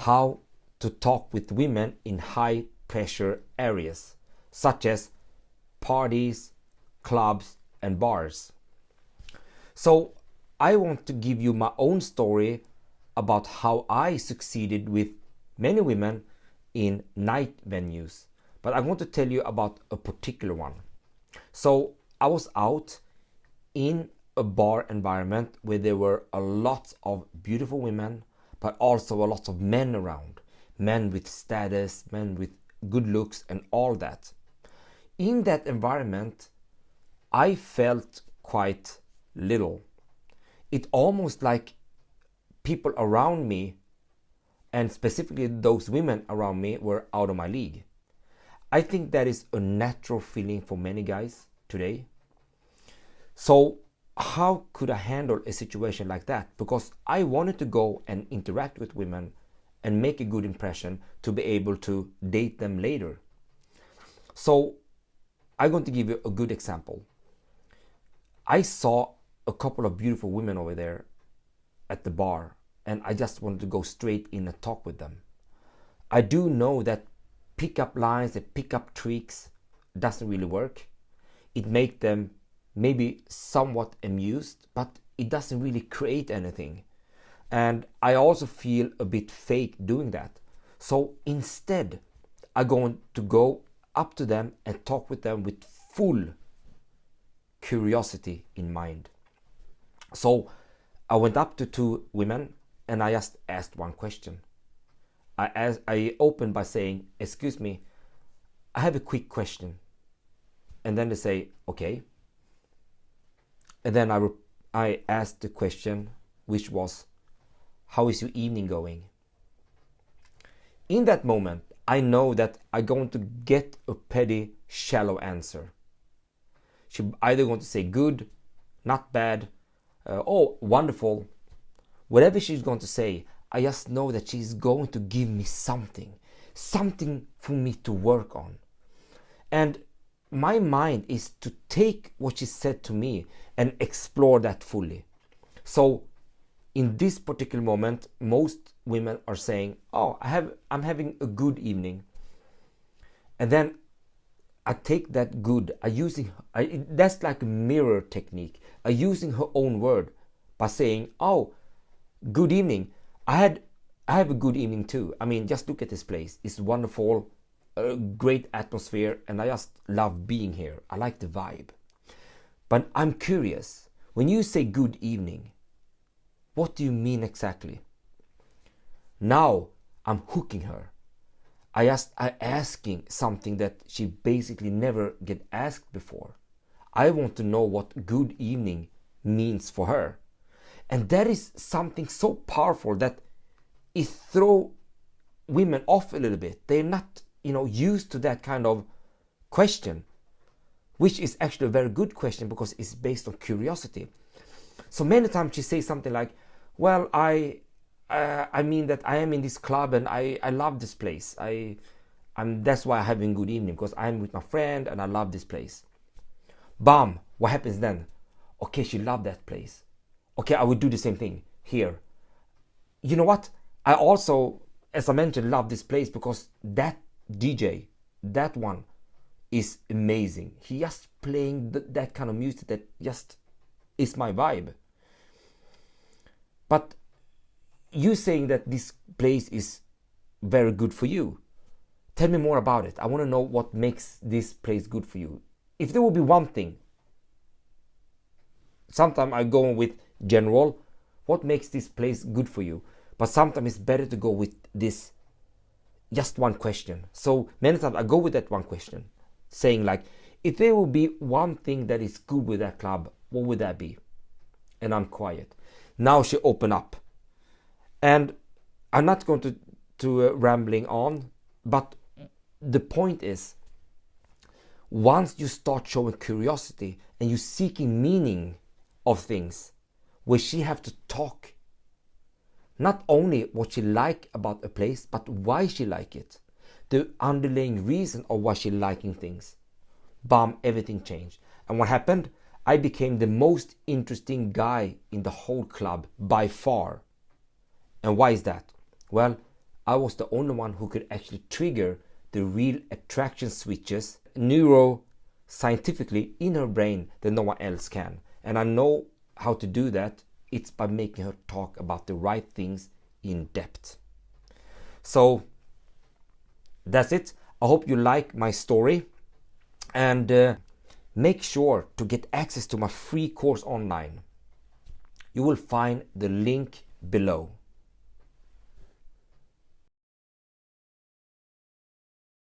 how to talk with women in high pressure areas, such as parties, clubs, and bars. So I want to give you my own story about how I succeeded with many women in night venues. But I want to tell you about a particular one. So I was out in a bar environment where there were a lot of beautiful women, but also a lot of men around. Men with status, men with good looks, and all that. In that environment, I felt quite little. It almost like people around me, and specifically those women around me, were out of my league. I think that is a natural feeling for many guys today. So how could I handle a situation like that? Because I wanted to go and interact with women and make a good impression to be able to date them later. So I'm going to give you a good example. I saw a couple of beautiful women over there at the bar, and I just wanted to go straight in and talk with them. I do know that pickup lines and pickup tricks doesn't really work. It makes them maybe somewhat amused, but it doesn't really create anything. And I also feel a bit fake doing that. So instead, I'm going to go up to them and talk with them with full curiosity in mind. So I went up to two women and I just asked one question. I opened by saying, "Excuse me, I have a quick question." And then they say, "Okay." And then I asked the question, which was, "How is your evening going?" In that moment, I know that I'm going to get a petty, shallow answer. She's either going to say good, not bad, oh, wonderful. Whatever she's going to say, I just know that she's going to give me something for me to work on. And my mind is to take what she said to me and explore that fully. So in this particular moment, most women are saying, "Oh, I'm having a good evening." And then I take that good, that's like a mirror technique. I'm using her own word by saying, "Oh, good evening. I have a good evening too. I mean, just look at this place. It's wonderful, a great atmosphere, and I just love being here. I like the vibe. But I'm curious, when you say good evening, what do you mean exactly?" Now I'm hooking her. I'm asking something that she basically never get asked before. I want to know what good evening means for her. And that is something so powerful that it throws women off a little bit. They're not, used to that kind of question, which is actually a very good question because it's based on curiosity. So many times she says something like, "Well, I mean that I am in this club and I love this place. That's why I'm having a good evening, because I'm with my friend and I love this place." Bam! What happens then? Okay, she loved that place. Okay, I would do the same thing here. You know what? I also, as I mentioned, love this place because that DJ, that one, is amazing. He just playing that kind of music that just is my vibe. But you saying that this place is very good for you. Tell me more about it. I want to know what makes this place good for you. If there will be one thing, sometimes I go with general, what makes this place good for you? But sometimes it's better to go with this just one question. So many times I go with that one question, saying like, if there will be one thing that is good with that club, what would that be? And I'm quiet. Now she open up. And I'm not going to rambling on, but the point is, once you start showing curiosity and you seeking meaning of things, where she have to talk not only what she like about a place, but why she like it, the underlying reason of why she liking things. Bam, everything changed. And what happened? I became the most interesting guy in the whole club by far. And why is that? Well, I was the only one who could actually trigger the real attraction switches neuroscientifically in her brain that no one else can. And I know how to do that. It's by making her talk about the right things in depth. So that's it. I hope you like my story, and make sure to get access to my free course online. You will find the link below.